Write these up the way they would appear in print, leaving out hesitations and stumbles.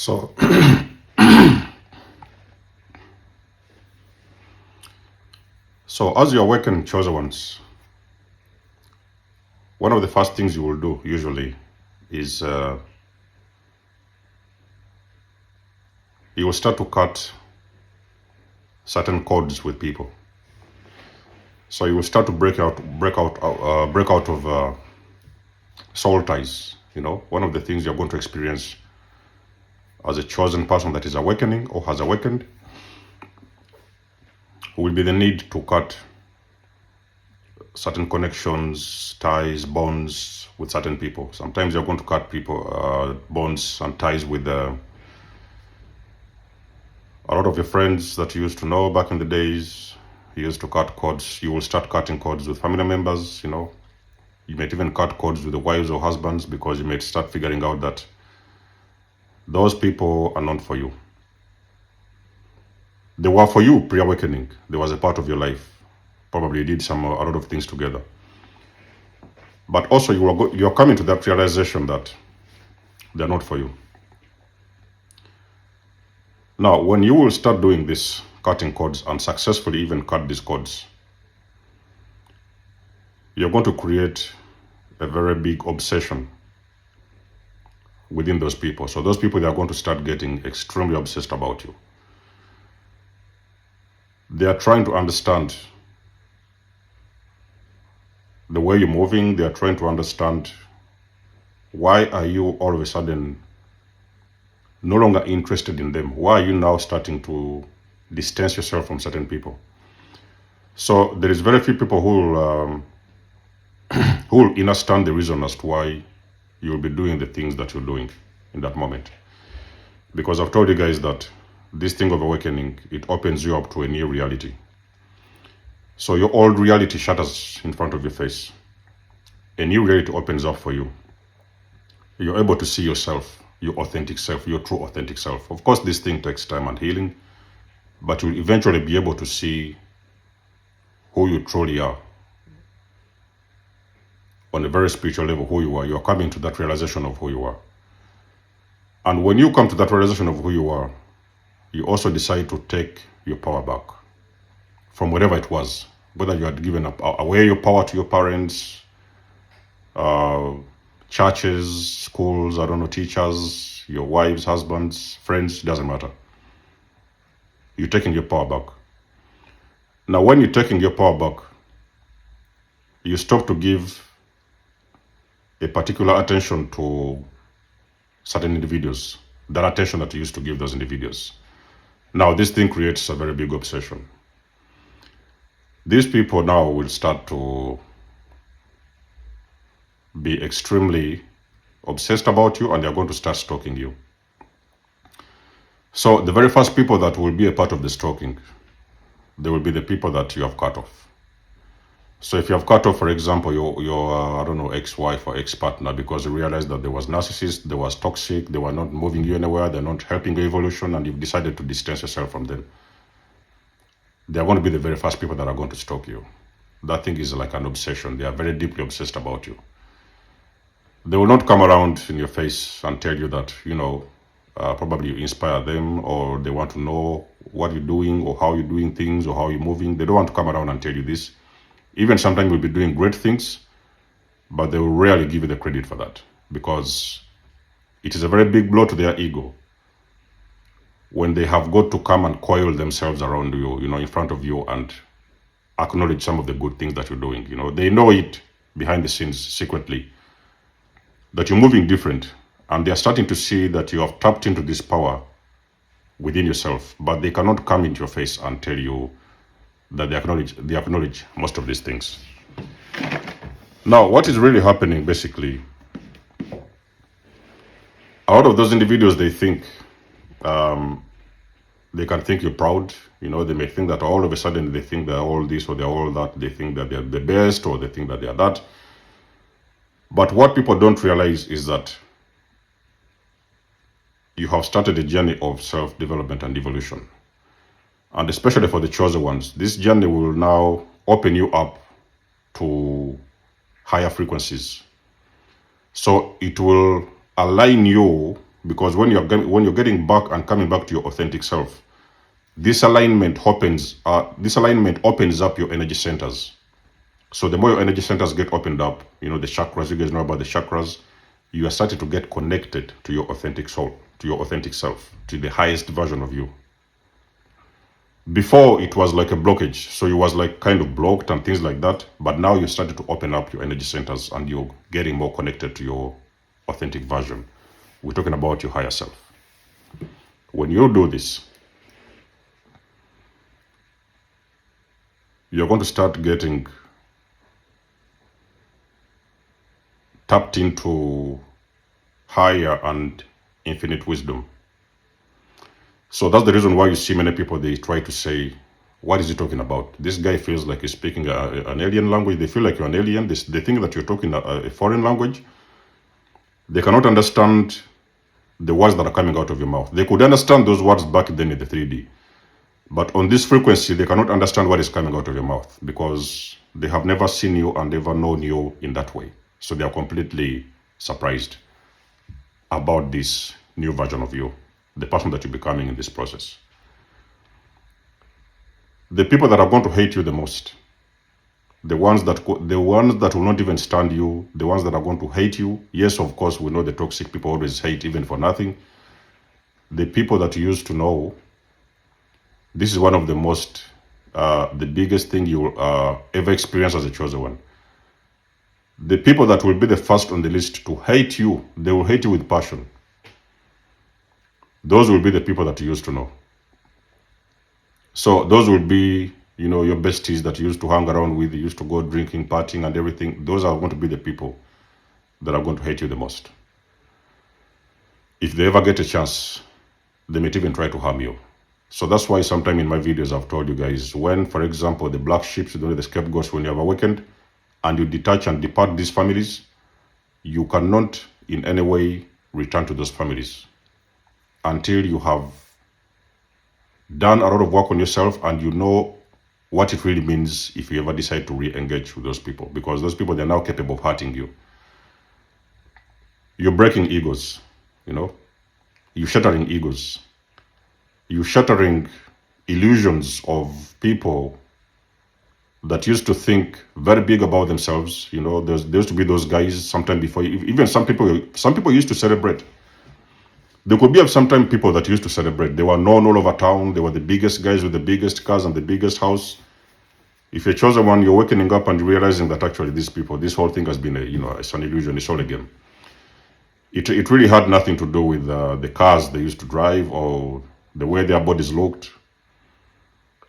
So, so as you awaken chosen ones, one of the first things you will do usually is you will start to cut certain cords with people. So you will start to break out of soul ties. You know, one of the things you're going to experience as a chosen person that is awakening or has awakened will be the need to cut certain connections, ties, bonds with certain people. Sometimes you're going to cut bonds and ties with a lot of your friends that you used to know back in the days. You used to cut cords. You will start cutting cords with family members. You know, you might even cut cords with the wives or husbands because you might start figuring out that those people are not for you. They were for you pre-awakening. They was a part of your life. Probably you did a lot of things together. But also you're coming to that realization that they're not for you. Now, when you will start doing this, cutting cords, and successfully even cut these cords, you're going to create a very big obsession within those people. So those people, they are going to start getting extremely obsessed about you. They are trying to understand the way you're moving. They are trying to understand why are you all of a sudden no longer interested in them? Why are you now starting to distance yourself from certain people? So there is very few people who will understand the reason as to why you'll be doing the things that you're doing in that moment. Because I've told you guys that this thing of awakening, it opens you up to a new reality. So your old reality shatters in front of your face. A new reality opens up for you. You're able to see yourself, your authentic self, your true authentic self. Of course, this thing takes time and healing, but you'll eventually be able to see who you truly are. On a very spiritual level, who you are. You're coming to that realization of who you are. And when you come to that realization of who you are, you also decide to take your power back from whatever it was. Whether you had given away your power to your parents, churches, schools, I don't know, teachers, your wives, husbands, friends, doesn't matter. You're taking your power back. Now, when you're taking your power back, you stop to give a particular attention to certain individuals, that attention that you used to give those individuals. Now, this thing creates a very big obsession. These people now will start to be extremely obsessed about you, and they're going to start stalking you. So the very first people that will be a part of the stalking, they will be the people that you have cut off. So if you have cut off, for example, your I don't know, ex-wife or ex-partner, because you realized that there was narcissist, there was toxic, they were not moving you anywhere, they're not helping your evolution, and you've decided to distance yourself from them, they're going to be the very first people that are going to stalk you. That thing is like an obsession. They are very deeply obsessed about you. They will not come around in your face and tell you that, probably you inspire them, or they want to know what you're doing or how you're doing things or how you're moving. They don't want to come around and tell you this. Even sometimes you'll be doing great things, but they will rarely give you the credit for that, because it is a very big blow to their ego when they have got to come and coil themselves around you, in front of you, and acknowledge some of the good things that you're doing. They know it behind the scenes secretly that you're moving different, and they're starting to see that you have tapped into this power within yourself, but they cannot come into your face and tell you that they acknowledge most of these things. Now, what is really happening, basically, a lot of those individuals, they think they can think you're proud. They may think that all of a sudden they think they're all this or they're all that. They think that they're the best, or they think that they're that. But what people don't realize is that you have started a journey of self-development and evolution. And especially for the chosen ones, this journey will now open you up to higher frequencies. So it will align you Because when you're getting back and coming back to your authentic self, this alignment opens up your energy centers. So the more your energy centers get opened up, the chakras, you guys know about the chakras, you are starting to get connected to your authentic soul, to your authentic self, to the highest version of you. Before, it was like a blockage. So you was like kind of blocked and things like that. But now you started to open up your energy centers and you're getting more connected to your authentic version. We're talking about your higher self. When you do this, you're going to start getting tapped into higher and infinite wisdom. So that's the reason why you see many people, they try to say, what is he talking about? This guy feels like he's speaking an alien language. They feel like you're an alien. They think that you're talking a foreign language. They cannot understand the words that are coming out of your mouth. They could understand those words back then in the 3D. But on this frequency, they cannot understand what is coming out of your mouth because they have never seen you and never known you in that way. So they are completely surprised about this new version of you, the person that you're becoming in this process. The people that are going to hate you the most, the ones that will not even stand you, the ones that are going to hate you. Yes, of course, we know the toxic people always hate even for nothing. The people that you used to know, this is one of the most, the biggest thing you will ever experience as a chosen one. The people that will be the first on the list to hate you, they will hate you with passion. Those will be the people that you used to know. So those will be, your besties that you used to hang around with, you used to go drinking, partying and everything. Those are going to be the people that are going to hate you the most. If they ever get a chance, they might even try to harm you. So that's why sometime in my videos I've told you guys, when, for example, the black sheep, the scapegoats, when you have awakened and you detach and depart these families, you cannot in any way return to those families until you have done a lot of work on yourself and you know what it really means if you ever decide to re-engage with those people. Because those people, they're now capable of hurting you. You're breaking egos, You're shattering egos. You're shattering illusions of people that used to think very big about themselves. There used to be those guys sometime before, even some people used to celebrate. There could be sometimes people that used to celebrate. They were known all over town. They were the biggest guys with the biggest cars and the biggest house. If you're chosen one, you're waking up and realizing that actually these people, this whole thing has been it's an illusion. It's all a game. It really had nothing to do with the cars they used to drive or the way their bodies looked,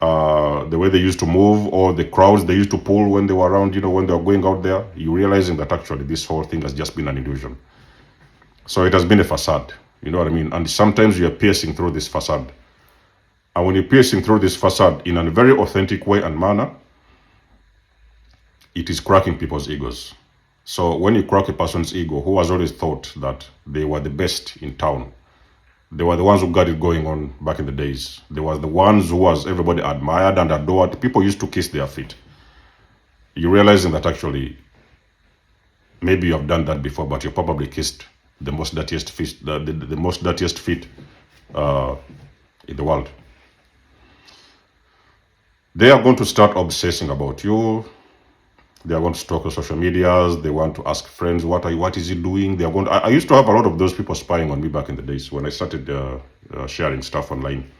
the way they used to move, or the crowds they used to pull when they were around, when they were going out there. You're realizing that actually this whole thing has just been an illusion. So it has been a facade. You know what I mean? And sometimes you are piercing through this facade. And when you're piercing through this facade in a very authentic way and manner, it is cracking people's egos. So when you crack a person's ego who has always thought that they were the best in town, they were the ones who got it going on back in the days. They were the ones who was everybody admired and adored. People used to kiss their feet. You're realizing that actually maybe you have done that before, but you probably kissed the most dirtiest feet, the most dirtiest feet in the world. They are going to start obsessing about you. They are going to stalk your social medias. They want to ask friends, what is he doing? They are going to, I used to have a lot of those people spying on me back in the days when I started sharing stuff online.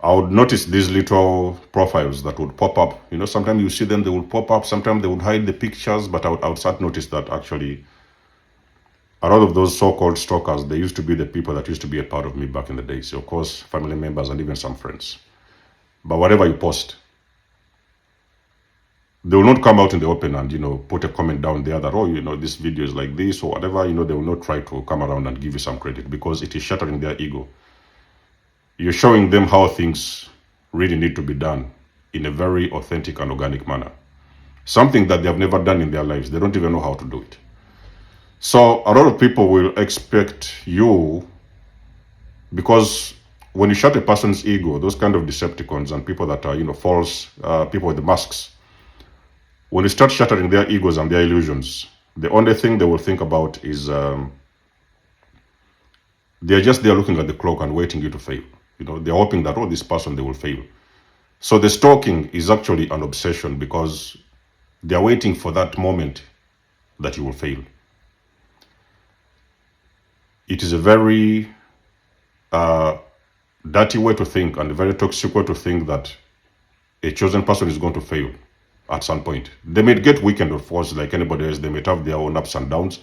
I would notice these little profiles that would pop up. Sometimes you see them, they would pop up. Sometimes they would hide the pictures, but I would start to notice that actually a lot of those so-called stalkers, they used to be the people that used to be a part of me back in the days. Of course, family members and even some friends. But whatever you post, they will not come out in the open and, put a comment down there that, this video is like this or whatever. They will not try to come around and give you some credit because it is shattering their ego. You're showing them how things really need to be done in a very authentic and organic manner. Something that they have never done in their lives. They don't even know how to do it. So a lot of people will expect you, because when you shut a person's ego, those kind of Decepticons and people that are, false, people with the masks, when you start shattering their egos and their illusions, the only thing they will think about is They're just there looking at the clock and waiting you to fail. They're hoping that, oh, this person, they will fail. So the stalking is actually an obsession because they're waiting for that moment that you will fail. It is a very dirty way to think and a very toxic way to think that a chosen person is going to fail at some point. They may get weakened, of course, like anybody else. They may have their own ups and downs.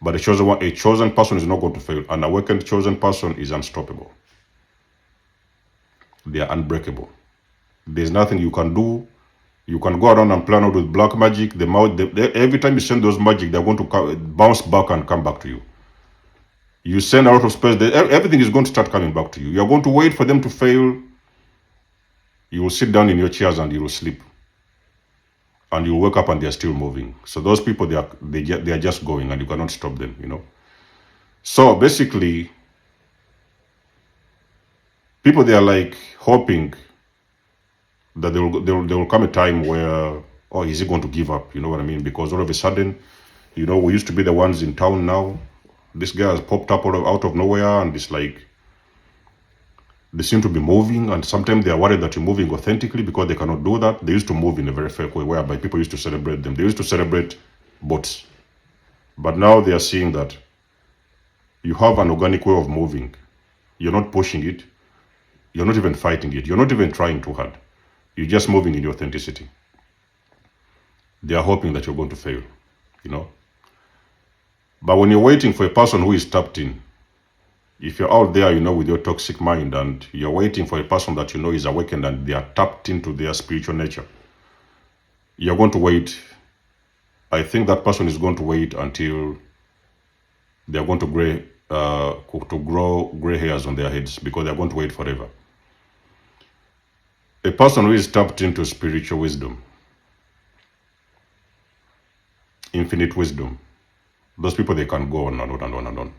But a chosen person is not going to fail. An awakened chosen person is unstoppable. They are unbreakable. There's nothing you can do. You can go around and plan out with black magic. Every time you send those magic, they're going to bounce back and come back to you. You send out of space, everything is going to start coming back to you. You're going to wait for them to fail. You will sit down in your chairs and you will sleep. And you'll wake up and they're still moving. So those people, they are just going and you cannot stop them, So basically, people, they are like hoping that there will come a time where, oh, is he going to give up? You know what I mean? Because all of a sudden, we used to be the ones in town now. This guy has popped up out of nowhere and it's like, they seem to be moving, and sometimes they are worried that you're moving authentically because they cannot do that. They used to move in a very fake way, whereby people used to celebrate them. They used to celebrate bots. But now they are seeing that you have an organic way of moving. You're not pushing it. You're not even fighting it. You're not even trying too hard. You're just moving in your authenticity. They are hoping that you're going to fail, But when you're waiting for a person who is tapped in, if you're out there, with your toxic mind and you're waiting for a person that is awakened and they are tapped into their spiritual nature, you're going to wait. I think that person is going to wait until they're going to grow gray hairs on their heads, because they're going to wait forever. A person who is tapped into spiritual wisdom, infinite wisdom, those people, they can go on and on and on and on,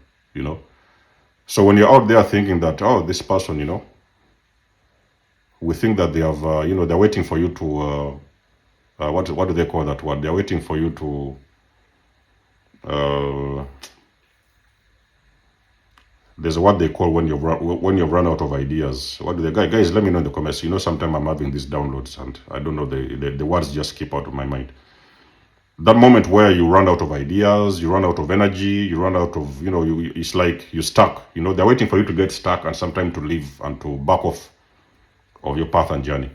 So when you're out there thinking that, oh, this person, we think that they have, they're waiting for you to, what do they call that word? They're waiting for you to, there's a word they call when you've run out of ideas. What do they, guys, let me know in the comments. Sometimes I'm having these downloads and I don't know, the words just keep out of my mind. That moment where you run out of ideas, you run out of energy, you run out of, it's like you're stuck. They're waiting for you to get stuck and sometime to leave and to back off of your path and journey.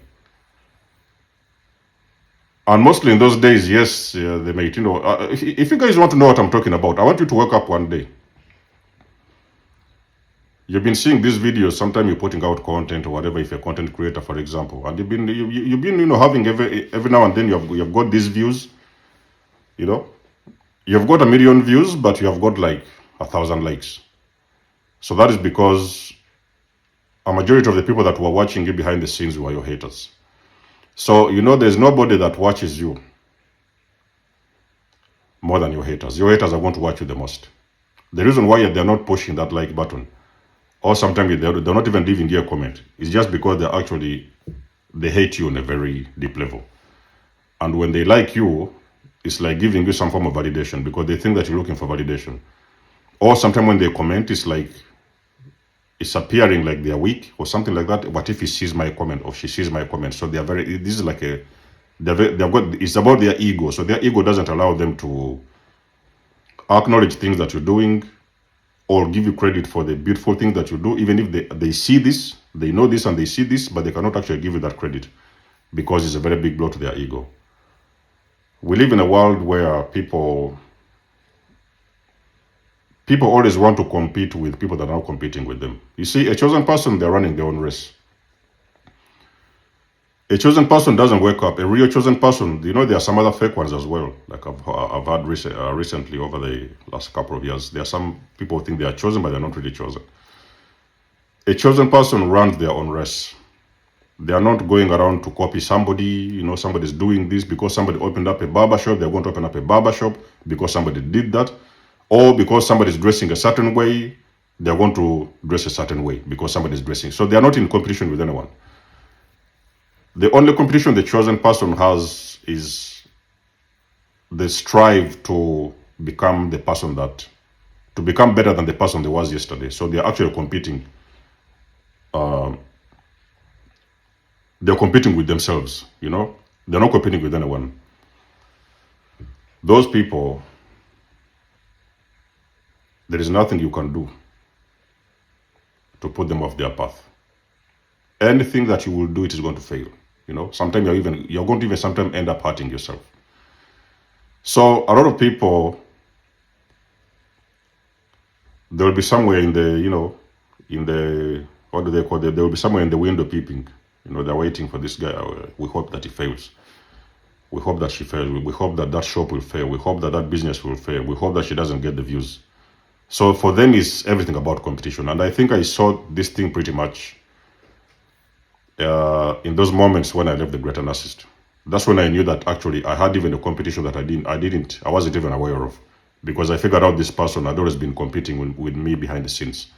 And mostly in those days, yes, they may, if you guys want to know what I'm talking about, I want you to wake up one day. You've been seeing these videos, sometimes you're putting out content or whatever, if you're a content creator, for example, and you've been having every now and then you've got these views. You've got 1 million views, but you have got like 1,000 likes. So that is because a majority of the people that were watching you behind the scenes were your haters. So, there's nobody that watches you more than your haters. Your haters are going to watch you the most. The reason why they're not pushing that like button, or sometimes they're not even leaving you a comment, is just because they hate you on a very deep level. And when they like you, it's like giving you some form of validation, because they think that you're looking for validation. Or sometimes when they comment, it's like, it's appearing like they're weak or something like that. What if he sees my comment or she sees my comment? So they're this is like it's about their ego. So their ego doesn't allow them to acknowledge things that you're doing or give you credit for the beautiful things that you do. Even if they see this, they know this and they see this, but they cannot actually give you that credit because it's a very big blow to their ego. We live in a world where people always want to compete with people that are not competing with them. You see, a chosen person, they're running their own race. A chosen person doesn't wake up. A real chosen person, there are some other fake ones as well. Like I've had recently over the last couple of years. There are some people who think they are chosen, but they're not really chosen. A chosen person runs their own race. They are not going around to copy somebody. Somebody's doing this because somebody opened up a barber shop. They're going to open up a barber shop because somebody did that. Or because somebody's dressing a certain way, they're going to dress a certain way because somebody's dressing. So they're not in competition with anyone. The only competition the chosen person has is they strive to become the person that to become better than the person they was yesterday. So they're actually competing. They're competing with themselves, you know? They're not competing with anyone. Those people, there is nothing you can do to put them off their path. Anything that you will do, it is going to fail. You know, sometimes you're going to even sometimes end up hurting yourself. So a lot of people, there will be somewhere in the, you know, in the, what do they call it? There will be somewhere in the window peeping. You know, they're waiting for this guy. We hope that he fails. We hope that she fails. We hope that that shop will fail. We hope that that business will fail. We hope that she doesn't get the views. So for them, it's everything about competition. And I think I saw this thing pretty much in those moments when I left the Greater Narcissist. That's when I knew that actually I had even a competition that I wasn't even aware of, because I figured out this person had always been competing with me behind the scenes.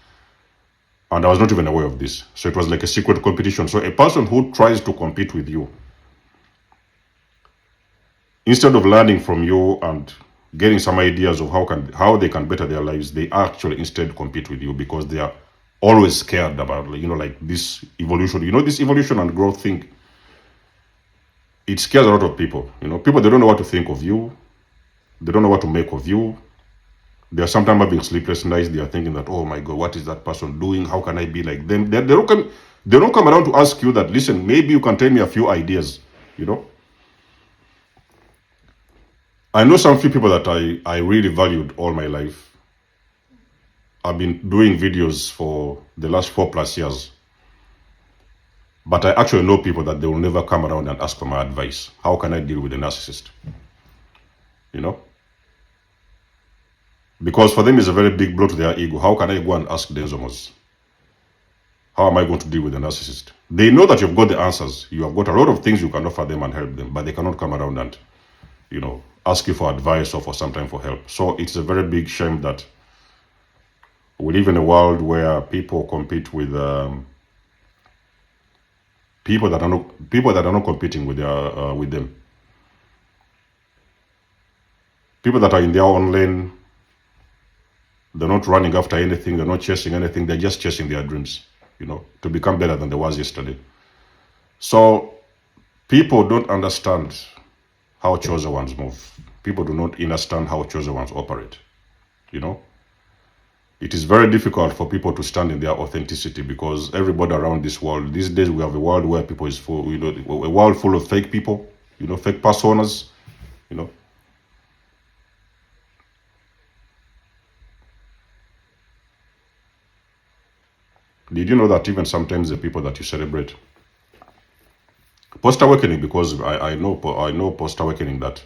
And I was not even aware of this. So it was like a secret competition. So a person who tries to compete with you, instead of learning from you and getting some ideas of how they can better their lives, they actually instead compete with you because they are always scared about, you know, like this evolution. You know, this evolution and growth thing, it scares a lot of people. You know, people, they don't know what to think of you. They don't know what to make of you. They are sometimes having sleepless nights. They are thinking that, oh my God, what is that person doing? How can I be like them? They don't come around to ask you that, listen, maybe you can tell me a few ideas, you know. I know some few people that I really valued all my life. I've been doing videos for the last 4+ years. But I actually know people that they will never come around and ask for my advice. How can I deal with a narcissist? You know? Because for them, it's a very big blow to their ego. How can I go and ask the Enzomos? How am I going to deal with a narcissist? They know that you've got the answers. You have got a lot of things you can offer them and help them, but they cannot come around and, you know, ask you for advice or for some time for help. So it's a very big shame that we live in a world where people compete with people that are not competing with them. People that are in their own lane. They're not running after anything. They're not chasing anything. They're just chasing their dreams, you know, to become better than they was yesterday. So people don't understand how chosen ones move. People do not understand how chosen ones operate, you know. It is very difficult for people to stand in their authenticity because everybody around this world, these days we have a world where people is full, you know, a world full of fake people, you know, fake personas, you know. Did you know that even sometimes the people that you celebrate, post-awakening, because I know post-awakening that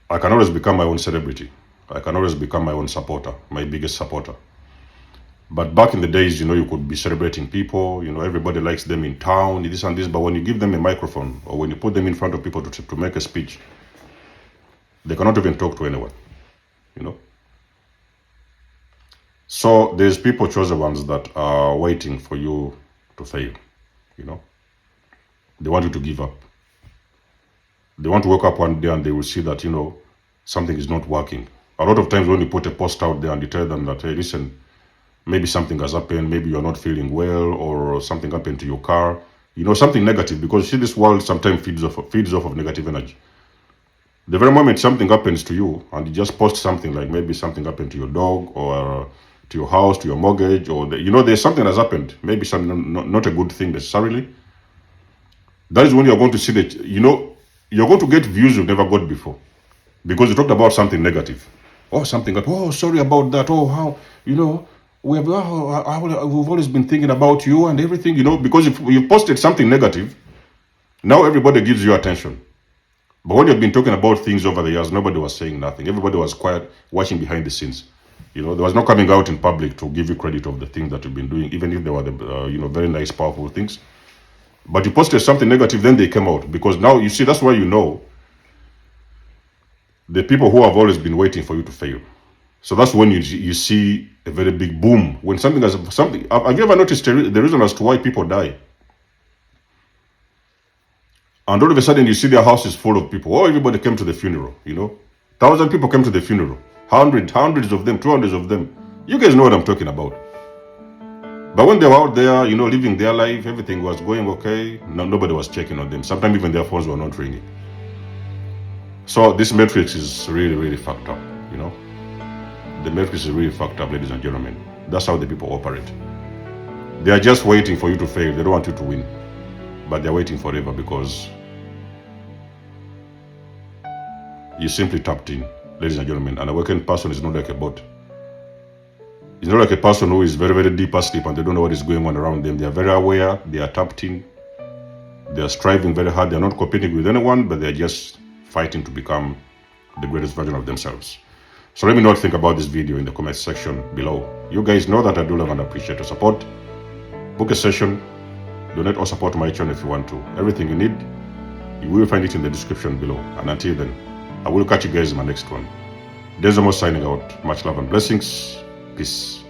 I can always become my own celebrity. I can always become my own supporter, my biggest supporter. But back in the days, you know, you could be celebrating people, you know, everybody likes them in town, this and this, but when you give them a microphone or when you put them in front of people to make a speech, they cannot even talk to anyone, you know. So there's people, chosen ones, that are waiting for you to fail, you know. They want you to give up. They want to wake up one day and they will see that, you know, something is not working. A lot of times when you put a post out there and you tell them that, hey, listen, maybe something has happened, maybe you're not feeling well, or something happened to your car, you know, something negative, because you see this world sometimes feeds off of negative energy. The very moment something happens to you and you just post something like maybe something happened to your dog or to your house, to your mortgage, or you know, there's something that's happened, maybe something not a good thing necessarily. That is when you're going to see that, you know, you're going to get views you've never got before, because you talked about something negative. Oh, something that, oh, sorry about that. Oh, how, you know, we've always been thinking about you and everything, you know, because if you posted something negative, now everybody gives you attention. But when you've been talking about things over the years, nobody was saying nothing. Everybody was quiet, watching behind the scenes. You know, there was no coming out in public to give you credit of the things that you've been doing, even if they were the, you know, very nice, powerful things. But you posted something negative, then they came out. Because now, you see, that's why you know the people who have always been waiting for you to fail. So that's when you see a very big boom. When something has something, have you ever noticed the reason as to why people die? And all of a sudden you see their house is full of people. Oh, everybody came to the funeral, you know. 1,000 people came to the funeral. hundreds of them, 200s of them. You guys know what I'm talking about. But when they were out there, living their life, everything was going okay. Nobody was checking on them. Sometimes even their phones were not ringing. So this matrix is really fucked up, The matrix is really fucked up, ladies and gentlemen. That's how the people operate. They are just waiting for you to fail. They don't want you to win. But they're waiting forever because you simply tapped in, ladies and gentlemen. An awakened person is not like a bot. It's not like a person who is very deep asleep and they don't know what is going on around them. They are very aware, they are tapped in, they are striving very hard, they are not competing with anyone, but they are just fighting to become the greatest version of themselves. So let me know what you think about this video in the comment section below. You guys know that I do love and appreciate your support. Book a session, donate or support my channel if you want to. Everything you need, you will find it in the description below. And until then, I will catch you guys in my next one. Desmo signing out. Much love and blessings. Peace.